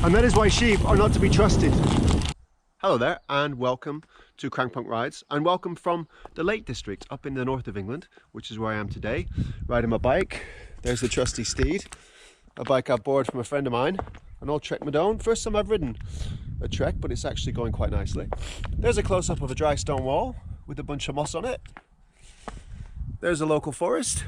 And that is why sheep are not to be trusted. Hello there and welcome to Crankpunk Rides, and welcome from the Lake District up in the north of England, which is where I am today, riding my bike. There's the trusty steed, a bike I borrowed from a friend of mine, an old Trek Madone. First time I've ridden a Trek, but it's actually going quite nicely. There's a close-up of a dry stone wall with a bunch of moss on it. There's a local forest.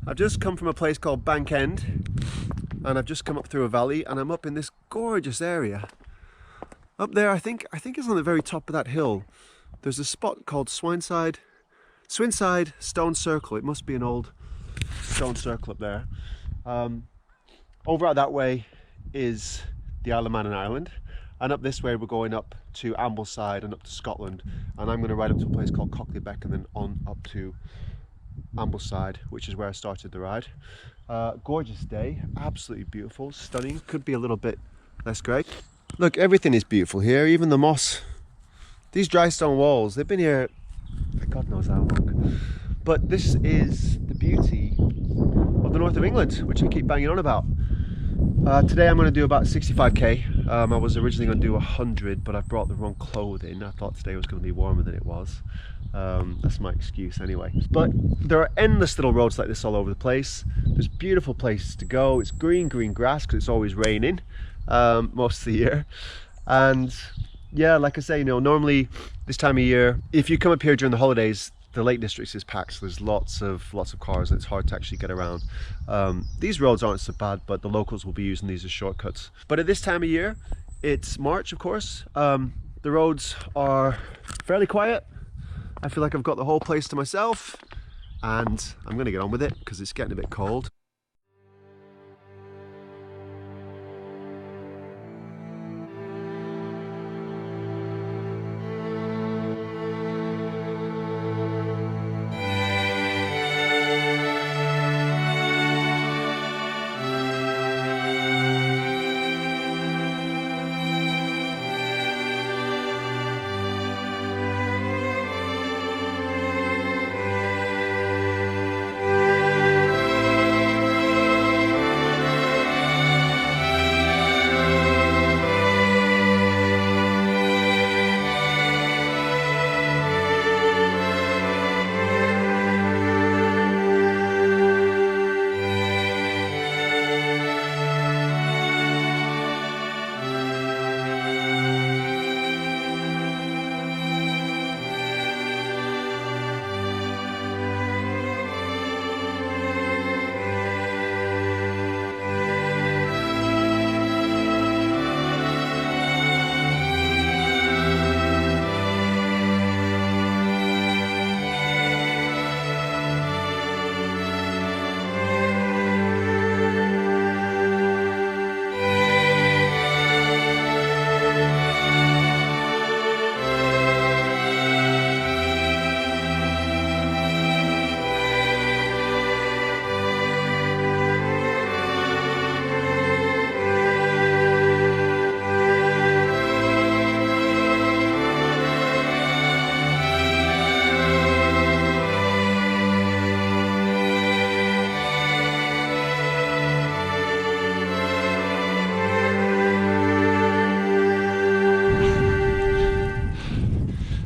I've just come from a place called Bank End, and I've just come up through a valley, and I'm up in this gorgeous area. Up there, I think it's on the very top of that hill. There's a spot called Swinside Stone Circle. It must be an old stone circle up there. Over out that way is the Isle of Man in Ireland, and up this way we're going up to Ambleside and up to Scotland, and I'm going to ride up to a place called Cockley Beck and then on up to Ambleside, which is where I started the ride. Gorgeous day, absolutely beautiful, stunning. Could be a little bit less great. Look, everything is beautiful here, even the moss. These dry stone walls, they've been here God knows how long. But this is the beauty of the north of England, which I keep banging on about. Today I'm going to do about 65k. I was originally going to do 100, but I brought the wrong clothing. I thought today was going to be warmer than it was. That's my excuse anyway. But there are endless little roads like this all over the place. There's beautiful places to go. It's green grass because it's always raining most of the year. And yeah, like I say, you know, normally this time of year, if you come up here during the holidays, the Lake District is packed, so there's lots of cars and it's hard to actually get around. These roads aren't so bad, but the locals will be using these as shortcuts. But at this time of year, it's March, of course. The roads are fairly quiet. I feel like I've got the whole place to myself, and I'm going to get on with it because it's getting a bit cold.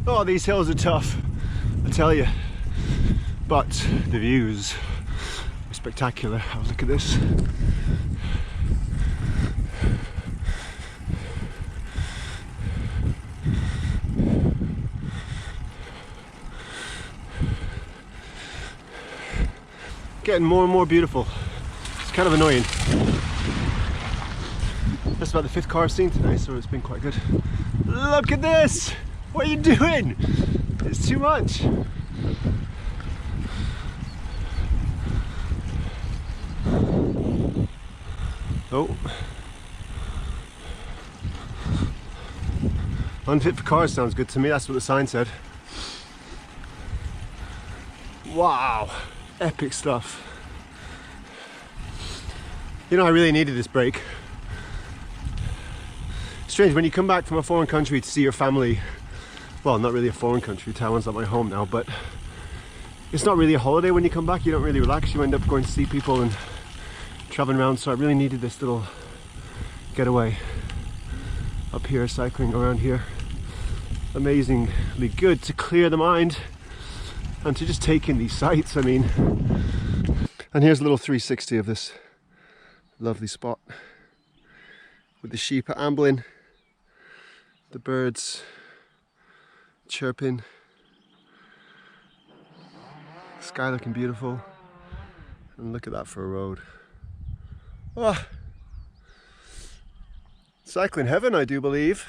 Oh, these hills are tough, I tell you, but the views are spectacular. Oh, look at this. Getting more and more beautiful. It's kind of annoying. That's about the 5th car I've seen today, so it's been quite good. Look at this! What are you doing? It's too much. Oh. Unfit for cars sounds good to me, that's what the sign said. Wow, epic stuff. You know, I really needed this break. Strange, when you come back from a foreign country to see your family, well, not really a foreign country, Taiwan's not my home now, but it's not really a holiday when you come back. You don't really relax, you end up going to see people and traveling around, so I really needed this little getaway up here, cycling around here. Amazingly good to clear the mind and to just take in these sights. I mean, and here's a little 360 of this lovely spot with the sheep ambling, the birds chirping, sky looking beautiful, and look at that for a road. Oh, cycling heaven, I do believe.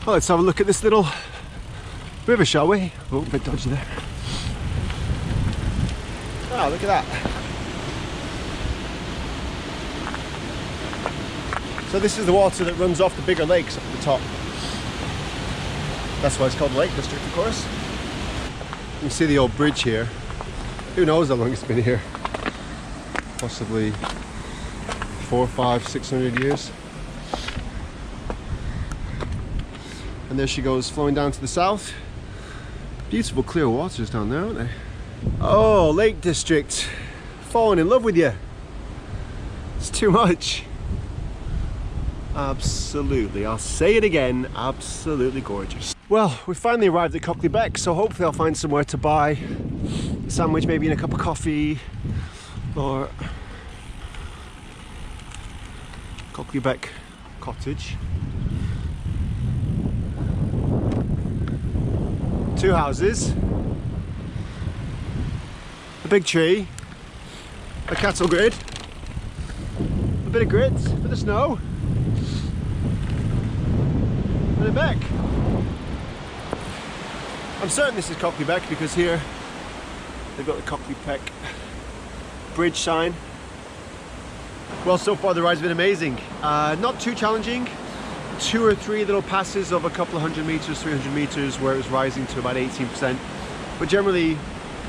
Let's have a look at this little river, shall we? Oh, a bit dodgy there. Ah, look at that. So this is the water that runs off the bigger lakes up at the top. That's why it's called the Lake District, of course. You can see the old bridge here. Who knows how long it's been here? Possibly 400, 500, 600 years. And there she goes, flowing down to the south. Beautiful clear waters down there, aren't they? Oh, Lake District. Falling in love with you. It's too much. Absolutely, I'll say it again, absolutely gorgeous. Well, we finally arrived at Cockley Beck, so hopefully I'll find somewhere to buy a sandwich, maybe and a cup of coffee, or Cockley Beck cottage. 2 houses, a big tree, a cattle grid, a bit of grit, a bit of snow, and a beck. I'm certain this is Cockley Beck because here they've got the Cockley Beck bridge sign. Well, so far the ride's been amazing. Not too challenging. 2 or 3 little passes of a couple of 100 meters, 300 meters, where it was rising to about 18%. But generally,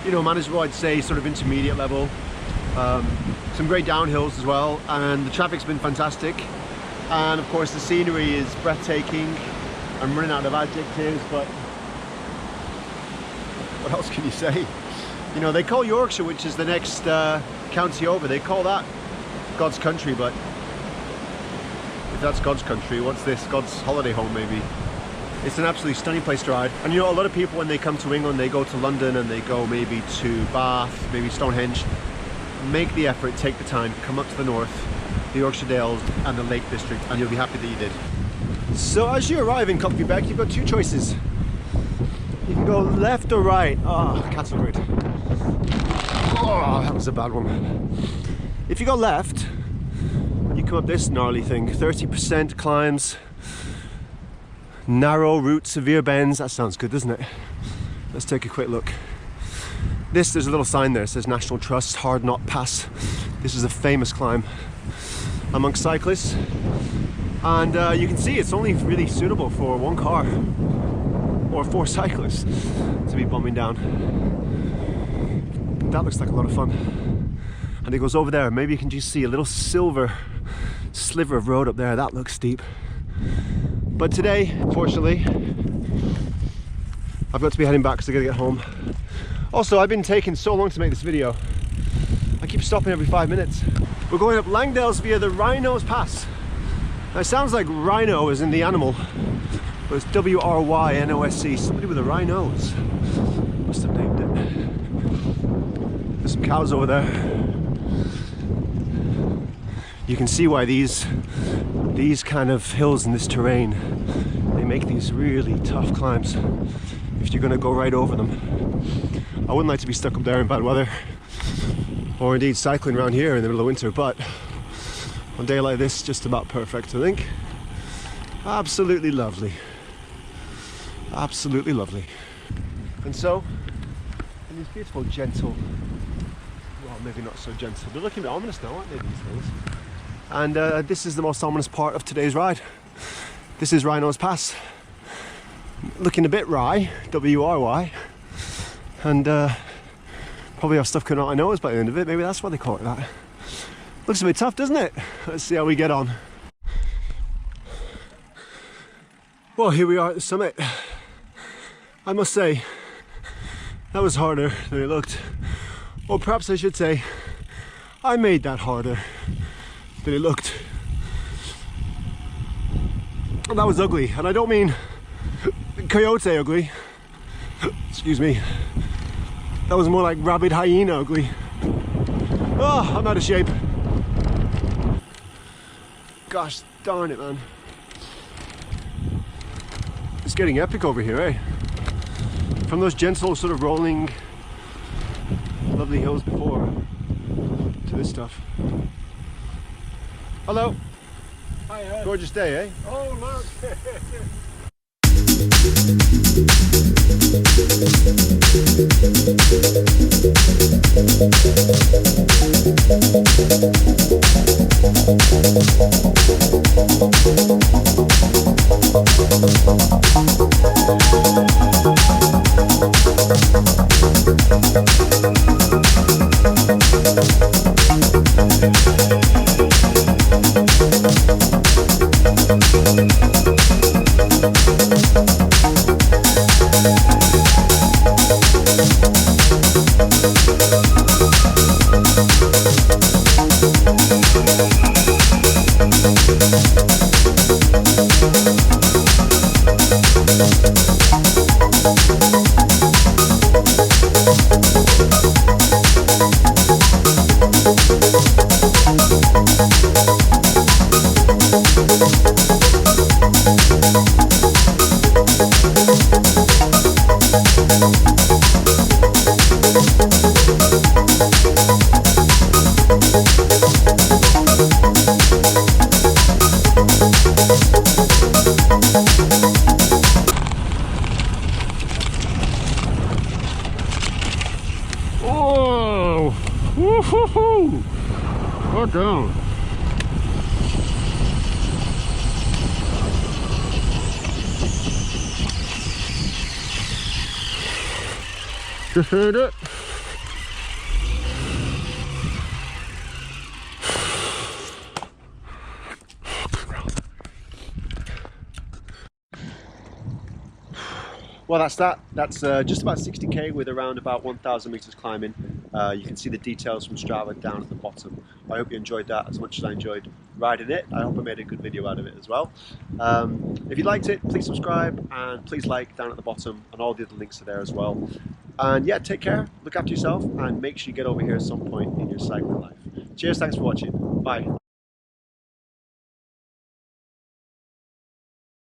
you know, manageable, I'd say, sort of intermediate level. Some great downhills as well, and the traffic's been fantastic. And of course, the scenery is breathtaking. I'm running out of adjectives, but what else can you say? You know, they call Yorkshire, which is the next county over, they call that God's country, but if that's God's country, what's this? God's holiday home, maybe. It's an absolutely stunning place to ride. And you know, a lot of people, when they come to England, they go to London and they go maybe to Bath, maybe Stonehenge. Make the effort, take the time, come up to the north, the Yorkshire Dales and the Lake District, and you'll be happy that you did. So as you arrive in Cockley Beck, you've got 2 choices. You can go left or right. Oh, cattle grid. Oh, that was a bad one. If you go left, you come up this gnarly thing, 30% climbs, narrow route, severe bends. That sounds good, doesn't it? Let's take a quick look. There's a little sign there, it says National Trust Wrynose Pass. This is a famous climb amongst cyclists, and you can see it's only really suitable for one car or 4 cyclists to be bumming down. That looks like a lot of fun. And it goes over there. Maybe you can just see a little silver sliver of road up there. That looks steep. But today, unfortunately, I've got to be heading back because I gotta get home. Also, I've been taking so long to make this video. I keep stopping every 5 minutes. We're going up Langdales via the Wrynose Pass. Now, it sounds like rhino is in the animal, but it's W-R-Y-N-O-S-E. Somebody with a rhino's must have named it. There's some cows over there. You can see why these kind of hills in this terrain, they make these really tough climbs if you're going to go right over them. I wouldn't like to be stuck up there in bad weather, or indeed cycling around here in the middle of winter, but on a day like this, just about perfect, I think. Absolutely lovely. Absolutely lovely. And so, in these beautiful, gentle, well, maybe not so gentle, they're looking a bit ominous now, aren't they, these hills? And this is the most ominous part of today's ride. This is Wrynose Pass. Looking a bit wry, W-R-Y, and probably have stuff coming out my nose by the end of it. Maybe that's why they call it that. Looks a bit tough, doesn't it? Let's see how we get on. Well, here we are at the summit. I must say, that was harder than it looked. Or perhaps I should say, I made that harder than it looked. And that was ugly, and I don't mean coyote ugly. Excuse me. That was more like rabid hyena ugly. Oh, I'm out of shape. Gosh darn it, man. It's getting epic over here, eh? From those gentle sort of rolling lovely hills before to this stuff. Hello. Hi. Gorgeous day, eh? Oh, look. Oh, woo-hoo-hoo! Well done. Just heard it. Well, that's that. That's just about 60k with around about 1,000 meters climbing. You can see the details from Strava down at the bottom. I hope you enjoyed that as much as I enjoyed riding it. I hope I made a good video out of it as well. If you liked it, please subscribe and please like down at the bottom, and all the other links are there as well. And yeah, take care, look after yourself, and make sure you get over here at some point in your cycling life. Cheers, thanks for watching. Bye.